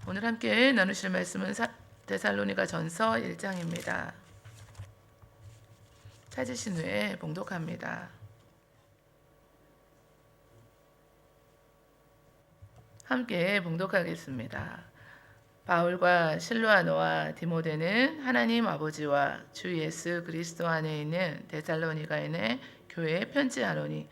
오늘 함께 나누실 말씀은 데살로니가 전서 1장입니다. 찾으신 후에 봉독합니다. 함께 봉독하겠습니다. 바울과 실로아노와 디모데는 하나님 아버지와 주 예수 그리스도 안에 있는 데살로니가인의 교회에 편지하노니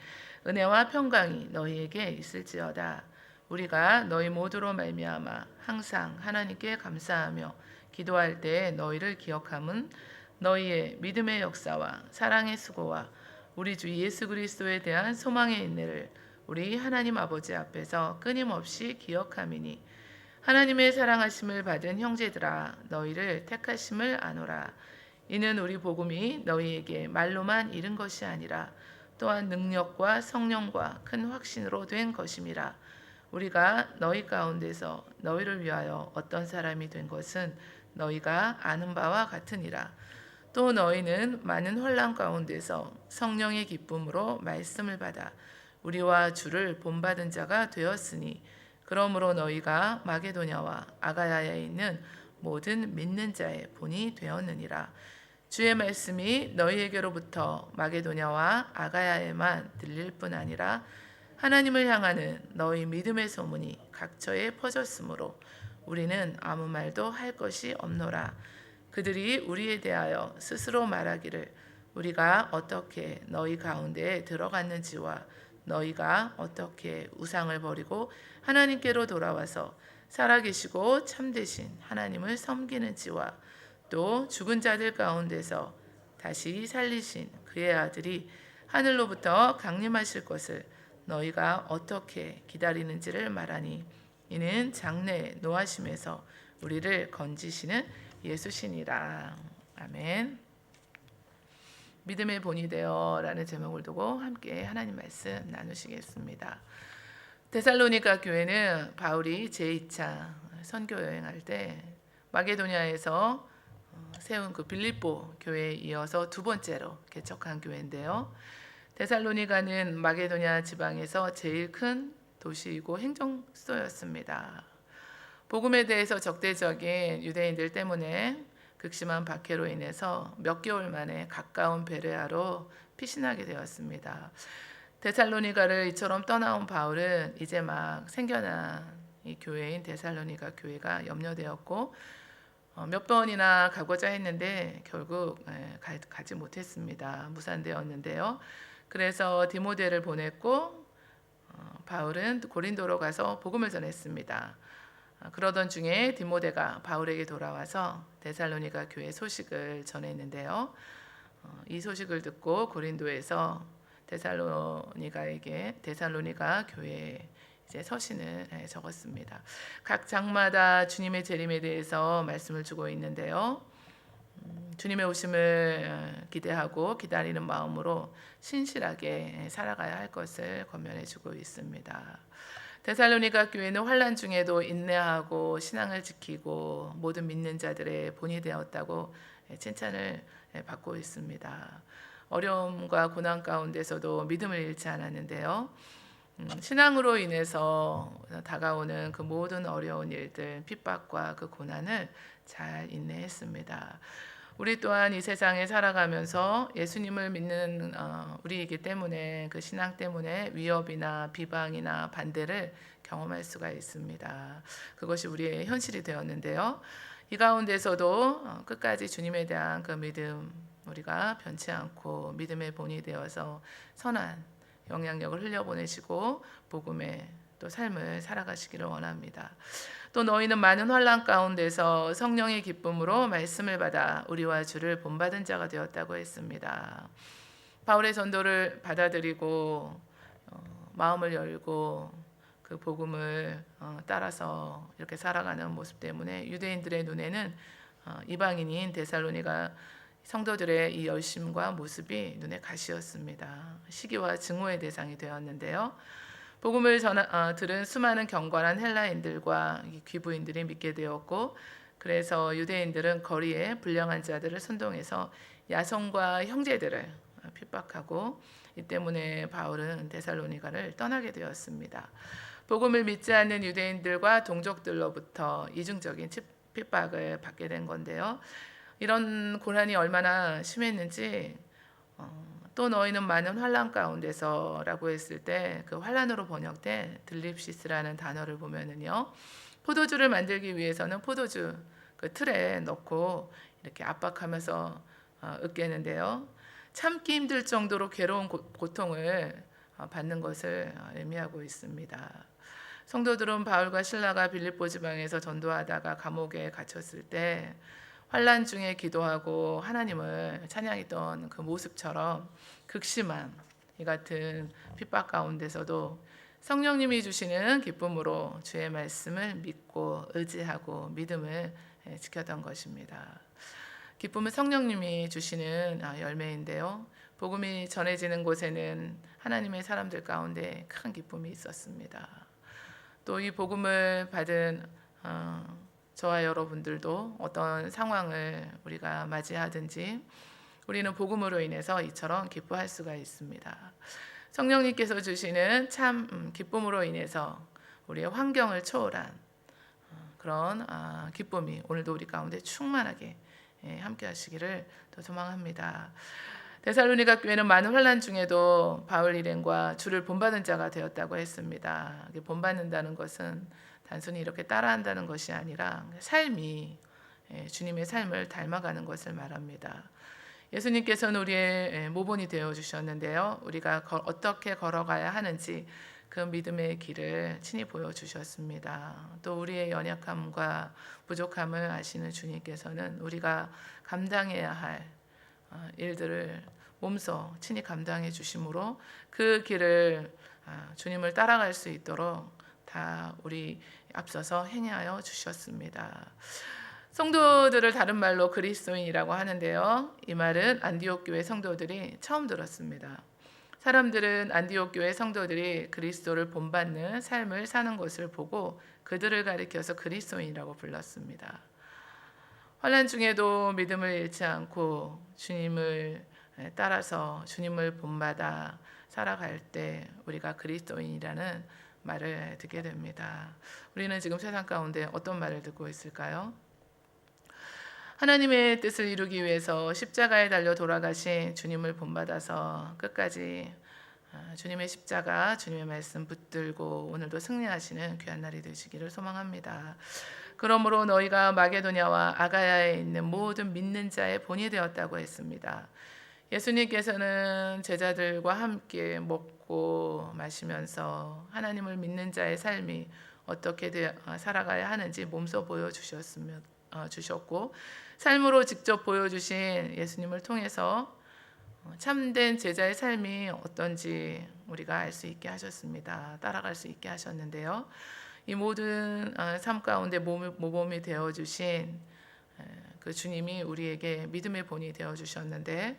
은혜와 평강이 너희에게 있을지어다. 우리가 너희 모두로 말미암아 항상 하나님께 감사하며 기도할 때 너희를 기억함은 너희의 믿음의 역사와 사랑의 수고와 우리 주 예수 그리스도에 대한 소망의 인내를 우리 하나님 아버지 앞에서 끊임없이 기억함이니 하나님의 사랑하심을 받은 형제들아 너희를 택하심을 아노라. 이는 우리 복음이 너희에게 말로만 이른 것이 아니라 또한 능력과 성령과 큰 확신으로 된 것임이라. 우리가 너희 가운데서 너희를 위하여 어떤 사람이 된 것은 너희가 아는 바와 같으니라. 또 너희는 많은 혼란 가운데서 성령의 기쁨으로 말씀을 받아 우리와 주를 본받은 자가 되었으니 그러므로 너희가 마게도냐와 아가야에 있는 모든 믿는 자의 본이 되었느니라. 주의 말씀이 너희에게로부터 마게도냐와 아가야에만 들릴 뿐 아니라 하나님을 향하는 너희 믿음의 소문이 각처에 퍼졌으므로 우리는 아무 말도 할 것이 없노라. 그들이 우리에 대하여 스스로 말하기를 우리가 어떻게 너희 가운데에 들어갔는지와 너희가 어떻게 우상을 버리고 하나님께로 돌아와서 살아계시고 참되신 하나님을 섬기는지와 또 죽은 자들 가운데서 다시 살리신 그의 아들이 하늘로부터 강림하실 것을 너희가 어떻게 기다리는지를 말하니 이는 장래 노하심에서 우리를 건지시는 예수시니라. 아멘. 믿음의 본이 되어라는 제목을 두고 함께 하나님 말씀 나누시겠습니다. 데살로니가 교회는 바울이 제2차 선교 여행할 때 마게도냐에서 세운 그 빌립보 교회에 이어서 두 번째로 개척한 교회인데요. 데살로니가는 마게도냐 지방에서 제일 큰 도시이고 행정소였습니다. 복음에 대해서 적대적인 유대인들 때문에 극심한 박해로 인해서 몇 개월 만에 가까운 베레아로 피신하게 되었습니다. 데살로니가를 이처럼 떠나온 바울은 이제 막 생겨난 이 교회인 데살로니가 교회가 염려되었고 몇 번이나 가고자 했는데 결국 가지 못했습니다. 무산되었는데요. 그래서 디모데를 보냈고 바울은 고린도로 가서 복음을 전했습니다. 그러던 중에 디모데가 바울에게 돌아와서 데살로니가 교회 소식을 전했는데요. 이 소식을 듣고 고린도에서 데살로니가 교회에 이제 서신을 적었습니다. 각 장마다 주님의 재림에 대해서 말씀을 주고 있는데요. 주님의 오심을 기대하고 기다리는 마음으로 신실하게 살아가야 할 것을 권면해 주고 있습니다. 데살로니가 교회는 환난 중에도 인내하고 신앙을 지키고 모든 믿는 자들의 본이 되었다고 칭찬을 받고 있습니다. 어려움과 고난 가운데서도 믿음을 잃지 않았는데요. 신앙으로 인해서 다가오는 그 모든 어려운 일들, 핍박과 그 고난을 잘 인내했습니다. 우리 또한 이 세상에 살아가면서 예수님을 믿는 우리이기 때문에 그 신앙 때문에 위협이나 비방이나 반대를 경험할 수가 있습니다. 그것이 우리의 현실이 되었는데요. 이 가운데서도 끝까지 주님에 대한 그 믿음 우리가 변치 않고 믿음의 본이 되어서 선한 영향력을 흘려보내시고 복음의 또 삶을 살아가시기를 원합니다. 또 너희는 많은 환난 가운데서 성령의 기쁨으로 말씀을 받아 우리와 주를 본받은 자가 되었다고 했습니다. 바울의 전도를 받아들이고 마음을 열고 그 복음을 따라서 이렇게 살아가는 모습 때문에 유대인들의 눈에는 이방인인 데살로니가 성도들의 이 열심과 모습이 눈에 가시였습니다. 시기와 증오의 대상이 되었는데요. 복음을 들은 수많은 경건한 헬라인들과 귀부인들이 믿게 되었고 그래서 유대인들은 거리에 불량한 자들을 선동해서 야손과 형제들을 핍박하고 이 때문에 바울은 데살로니가를 떠나게 되었습니다. 복음을 믿지 않는 유대인들과 동족들로부터 이중적인 핍박을 받게 된 건데요. 이런 고난이 얼마나 심했는지 또 너희는 많은 환난 가운데서라고 했을 때 그 환난으로 번역된 들립시스라는 단어를 보면은요. 포도주를 만들기 위해서는 포도주 그 틀에 넣고 이렇게 압박하면서 으깨는데요. 참기 힘들 정도로 괴로운 고통을 받는 것을 의미하고 있습니다. 성도들은 바울과 실라가 빌립보 지방에서 전도하다가 감옥에 갇혔을 때 환난 중에 기도하고 하나님을 찬양했던 그 모습처럼 극심한 이 같은 핍박 가운데서도 성령님이 주시는 기쁨으로 주의 말씀을 믿고 의지하고 믿음을 지켰던 것입니다. 기쁨은 성령님이 주시는 열매인데요. 복음이 전해지는 곳에는 하나님의 사람들 가운데 큰 기쁨이 있었습니다. 또 이 복음을 받은 저와 여러분들도 어떤 상황을 우리가 맞이하든지 우리는 복음으로 인해서 이처럼 기뻐할 수가 있습니다. 성령님께서 주시는 참 기쁨으로 인해서 우리의 환경을 초월한 그런 기쁨이 오늘도 우리 가운데 충만하게 함께 하시기를 더 소망합니다. 데살로니가 교회는 많은 환난 중에도 바울 일행과 주를 본받은 자가 되었다고 했습니다. 본받는다는 것은 단순히 이렇게 따라한다는 것이 아니라 삶이 주님의 삶을 닮아가는 것을 말합니다. 예수님께서는 우리의 모본이 되어 주셨는데요. 우리가 어떻게 걸어가야 하는지 그 믿음의 길을 친히 보여주셨습니다. 또 우리의 연약함과 부족함을 아시는 주님께서는 우리가 감당해야 할 일들을 몸소 친히 감당해 주심으로 그 길을 주님을 따라갈 수 있도록 다 우리 앞서서 행하여 주셨습니다. 성도들을 다른 말로 그리스도인이라고 하는데요. 이 말은 안디옥 교회 성도들이 처음 들었습니다. 사람들은 안디옥 교회 성도들이 그리스도를 본받는 삶을 사는 것을 보고 그들을 가리켜서 그리스도인이라고 불렀습니다. 환난 중에도 믿음을 잃지 않고 주님을 따라서 주님을 본받아 살아갈 때 우리가 그리스도인이라는 말을 듣게 됩니다. 우리는 지금 세상 가운데 어떤 말을 듣고 있을까요? 하나님의 뜻을 이루기 위해서 십자가에 달려 돌아가신 주님을 본받아서 끝까지 주님의 십자가, 주님의 말씀 붙들고 오늘도 승리하시는 귀한 날이 되시기를 소망합니다. 그러므로 너희가 마게도냐와 아가야에 있는 모든 믿는 자의 본이 되었다고 했습니다. 예수님께서는 제자들과 함께 먹고 마시면서 하나님을 믿는 자의 삶이 어떻게 살아가야 하는지 몸소 보여주셨고 삶으로 직접 보여주신 예수님을 통해서 참된 제자의 삶이 어떤지 우리가 알 수 있게 하셨습니다. 따라갈 수 있게 하셨는데요. 이 모든 삶 가운데 모범이 되어주신 그 주님이 우리에게 믿음의 본이 되어주셨는데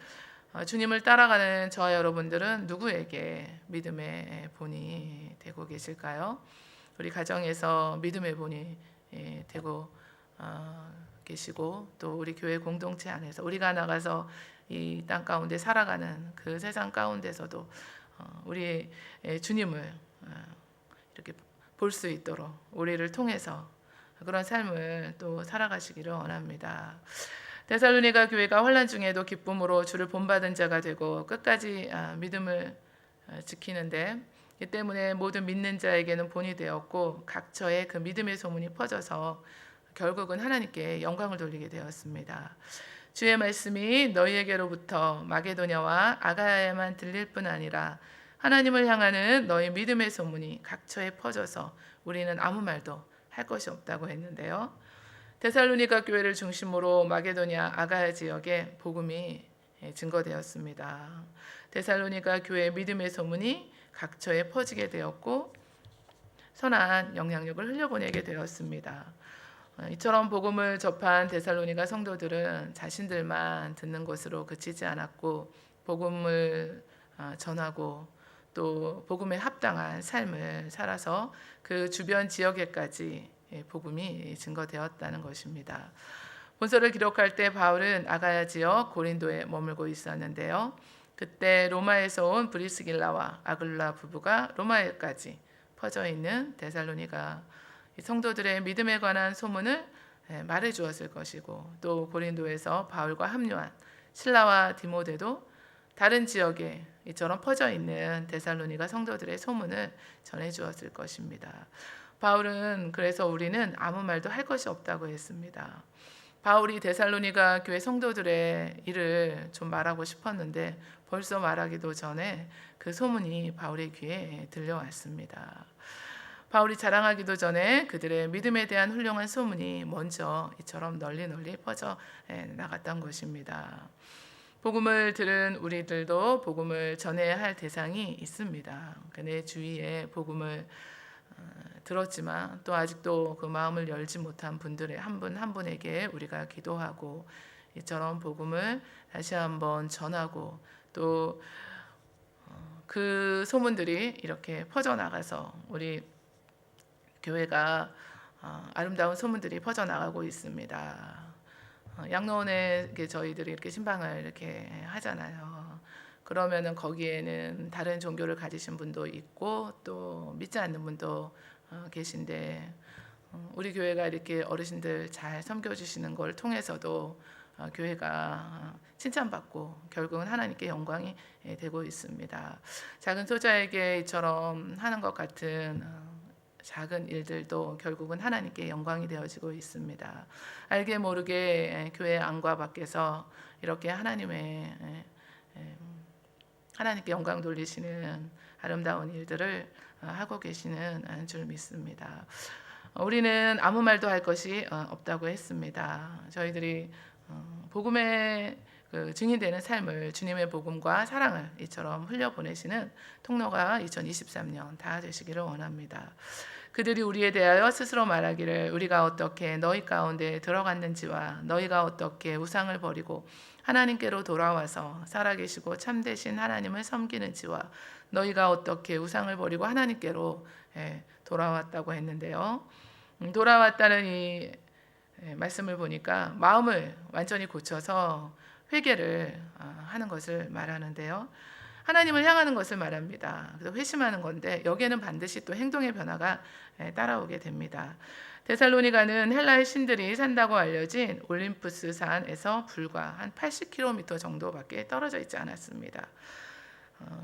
주님을 따라가는 저와 여러분들은 누구에게 믿음의 본이 되고 계실까요? 우리 가정에서 믿음의 본이 되고 계시고 또 우리 교회 공동체 안에서 우리가 나가서 이 땅 가운데 살아가는 그 세상 가운데서도 우리 주님을 이렇게 볼 수 있도록 우리를 통해서 그런 삶을 또 살아가시기를 원합니다. 데살로니가 교회가 환난 중에도 기쁨으로 주를 본받은 자가 되고 끝까지 믿음을 지키는데 이 때문에 모든 믿는 자에게는 본이 되었고 각처에 그 믿음의 소문이 퍼져서 결국은 하나님께 영광을 돌리게 되었습니다. 주의 말씀이 너희에게로부터 마게도냐와 아가야에만 들릴 뿐 아니라 하나님을 향하는 너희 믿음의 소문이 각처에 퍼져서 우리는 아무 말도 할 것이 없다고 했는데요. 데살로니가 교회를 중심으로 마게도냐 아가야 지역에 복음이 증거되었습니다. 데살로니가 교회의 믿음의 소문이 각처에 퍼지게 되었고 선한 영향력을 흘려보내게 되었습니다. 이처럼 복음을 접한 데살로니가 성도들은 자신들만 듣는 것으로 그치지 않았고 복음을 전하고 또 복음에 합당한 삶을 살아서 그 주변 지역에까지 복음이 증거되었다는 것입니다. 본서를 기록할 때 바울은 아가야 지역 고린도에 머물고 있었는데요. 그때 로마에서 온 브리스길라와 아글라 부부가 로마에까지 퍼져 있는 데살로니가 성도들의 믿음에 관한 소문을 말해 주었을 것이고, 또 고린도에서 바울과 합류한 실라와 디모데도 다른 지역에 이처럼 퍼져 있는 데살로니가 성도들의 소문을 전해 주었을 것입니다. 바울은 그래서 우리는 아무 말도 할 것이 없다고 했습니다. 바울이 데살로니가 교회 성도들의 일을 좀 말하고 싶었는데 벌써 말하기도 전에 그 소문이 바울의 귀에 들려왔습니다. 바울이 자랑하기도 전에 그들의 믿음에 대한 훌륭한 소문이 먼저 이처럼 널리 퍼져 나갔던 것입니다. 복음을 들은 우리들도 복음을 전해야 할 대상이 있습니다. 내 주위에 복음을 들었지만 또 아직도 그 마음을 열지 못한 분들의 한 분 한 분에게 우리가 기도하고 이처럼 복음을 다시 한번 전하고 또 그 소문들이 이렇게 퍼져나가서 우리 교회가 아름다운 소문들이 퍼져나가고 있습니다. 양로원에 저희들이 이렇게 신방을 이렇게 하잖아요. 그러면은 거기에는 다른 종교를 가지신 분도 있고 또 믿지 않는 분도 계신데 우리 교회가 이렇게 어르신들 잘 섬겨주시는 걸 통해서도 교회가 칭찬받고 결국은 하나님께 영광이 되고 있습니다. 작은 소자에게 이처럼 하는 것 같은 작은 일들도 결국은 하나님께 영광이 되어지고 있습니다. 알게 모르게 교회 안과 밖에서 이렇게 하나님께 영광 돌리시는 아름다운 일들을 하고 계시는 줄 믿습니다. 우리는 아무 말도 할 것이 없다고 했습니다. 저희들이 복음의 증인되는 삶을 주님의 복음과 사랑을 이처럼 흘려보내시는 통로가 2023년 다 되시기를 원합니다. 그들이 우리에 대하여 스스로 말하기를 우리가 어떻게 너희 가운데 들어갔는지와 너희가 어떻게 우상을 버리고 하나님께로 돌아와서 살아계시고 참되신 하나님을 섬기는지와 너희가 어떻게 우상을 버리고 하나님께로 돌아왔다고 했는데요. 돌아왔다는 이 말씀을 보니까 마음을 완전히 고쳐서 회개를 하는 것을 말하는데요. 하나님을 향하는 것을 말합니다. 그래서 회심하는 건데 여기에는 반드시 또 행동의 변화가 따라오게 됩니다. 데살로니가는 헬라의 신들이 산다고 알려진 올림푸스 산에서 불과 한 80km 정도밖에 떨어져 있지 않았습니다.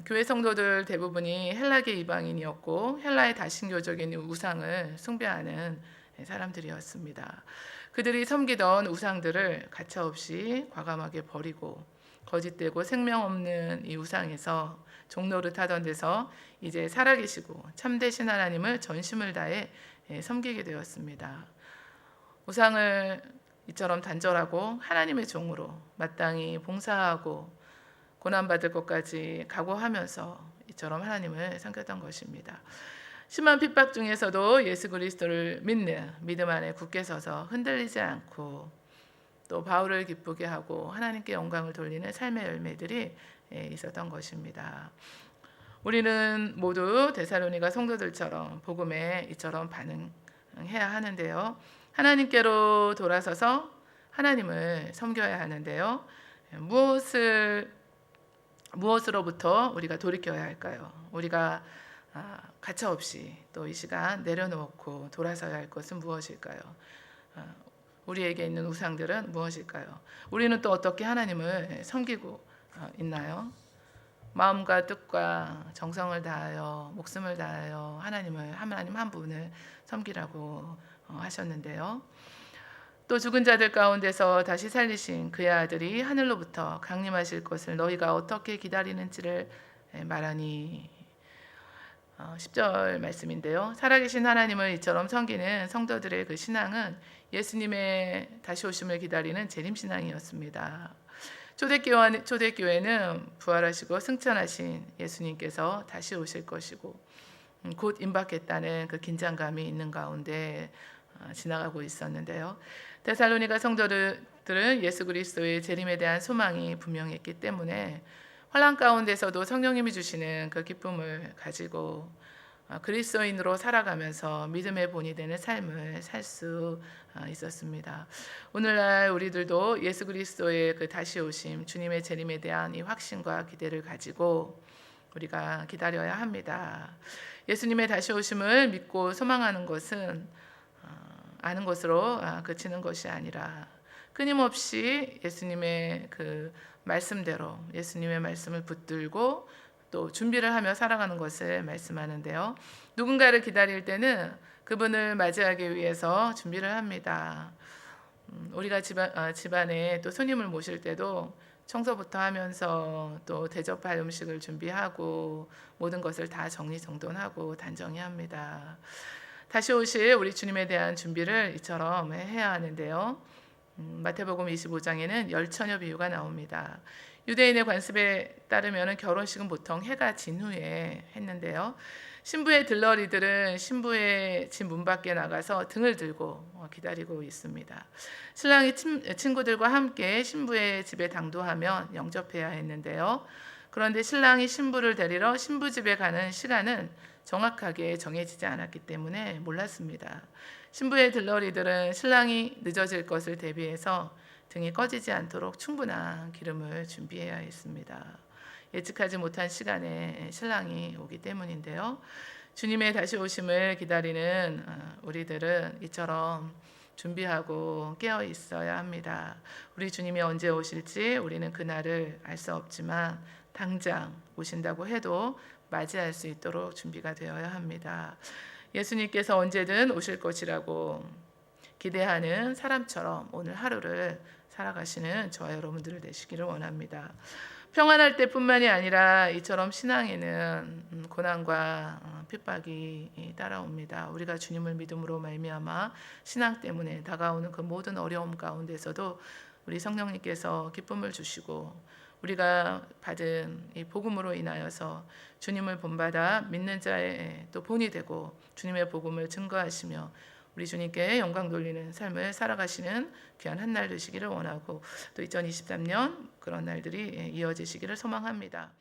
교회 성도들 대부분이 헬라계 이방인이었고 헬라의 다신교적인 우상을 숭배하는 사람들이었습니다. 그들이 섬기던 우상들을 가차없이 과감하게 버리고 거짓되고 생명 없는 이 우상에서 종로를 하던 데서 이제 살아계시고 참되신 하나님을 전심을 다해 섬기게 되었습니다. 우상을 이처럼 단절하고 하나님의 종으로 마땅히 봉사하고 고난받을 것까지 각오하면서 이처럼 하나님을 섬겼던 것입니다. 심한 핍박 중에서도 예수 그리스도를 믿는 믿음 안에 굳게 서서 흔들리지 않고 또 바울을 기쁘게 하고 하나님께 영광을 돌리는 삶의 열매들이 있었던 것입니다. 우리는 모두 데살로니가 성도들처럼 복음에 이처럼 반응해야 하는데요. 하나님께로 돌아서서 하나님을 섬겨야 하는데요. 무엇으로부터 우리가 돌이켜야 할까요? 우리가 가차없이 또 이 시간 내려놓고 돌아서야 할 것은 무엇일까요? 우리에게 있는 우상들은 무엇일까요? 우리는 또 어떻게 하나님을 섬기고 있나요? 마음과 뜻과 정성을 다하여 목숨을 다하여 하나님 한 분을 섬기라고 하셨는데요. 또 죽은 자들 가운데서 다시 살리신 그의 아들이 하늘로부터 강림하실 것을 너희가 어떻게 기다리는지를 말하니 10절 말씀인데요. 살아계신 하나님을 이처럼 섬기는 성도들의 그 신앙은 예수님의 다시 오심을 기다리는 재림신앙이었습니다. 초대교회는 부활하시고 승천하신 예수님께서 다시 오실 것이고 곧 임박했다는 그 긴장감이 있는 가운데 지나가고 있었는데요. 데살로니가 성도들은 예수 그리스도의 재림에 대한 소망이 분명했기 때문에 환난 가운데서도 성령님이 주시는 그 기쁨을 가지고 그리스도인으로 살아가면서 믿음의 본이 되는 삶을 살 수 있었습니다. 오늘날 우리들도 예수 그리스도의 그 다시 오심, 주님의 재림에 대한 이 확신과 기대를 가지고 우리가 기다려야 합니다. 예수님의 다시 오심을 믿고 소망하는 것은 아는 것으로 그치는 것이 아니라 끊임없이 예수님의 그 말씀대로 예수님의 말씀을 붙들고 또 준비를 하며 살아가는 것을 말씀하는데요. 누군가를 기다릴 때는 그분을 맞이하기 위해서 준비를 합니다. 우리가 집안에 또 손님을 모실 때도 청소부터 하면서 또 대접할 음식을 준비하고 모든 것을 다 정리정돈하고 단정히 합니다. 다시 오실 우리 주님에 대한 준비를 이처럼 해야 하는데요. 마태복음 25장에는 열처녀 비유가 나옵니다. 유대인의 관습에 따르면 결혼식은 보통 해가 진 후에 했는데요. 신부의 들러리들은 신부의 집 문 밖에 나가서 등을 들고 기다리고 있습니다. 신랑이 친구들과 함께 신부의 집에 당도하면 영접해야 했는데요. 그런데 신랑이 신부를 데리러 신부 집에 가는 시간은 정확하게 정해지지 않았기 때문에 몰랐습니다. 신부의 들러리들은 신랑이 늦어질 것을 대비해서 등이 꺼지지 않도록 충분한 기름을 준비해야 했습니다. 예측하지 못한 시간에 신랑이 오기 때문인데요. 주님의 다시 오심을 기다리는 우리들은 이처럼 준비하고 깨어 있어야 합니다. 우리 주님이 언제 오실지 우리는 그날을 알 수 없지만 당장 오신다고 해도 맞이할 수 있도록 준비가 되어야 합니다. 예수님께서 언제든 오실 것이라고 기대하는 사람처럼 오늘 하루를 살아가시는 저와 여러분들을 되시기를 원합니다. 평안할 때뿐만이 아니라 이처럼 신앙에는 고난과 핍박이 따라옵니다. 우리가 주님을 믿음으로 말미암아 신앙 때문에 다가오는 그 모든 어려움 가운데서도 우리 성령님께서 기쁨을 주시고 우리가 받은 이 복음으로 인하여서 주님을 본받아 믿는 자의 또 본이 되고 주님의 복음을 증거하시며 우리 주님께 영광 돌리는 삶을 살아가시는 귀한 한 날 되시기를 원하고 또 2023년 그런 날들이 이어지시기를 소망합니다.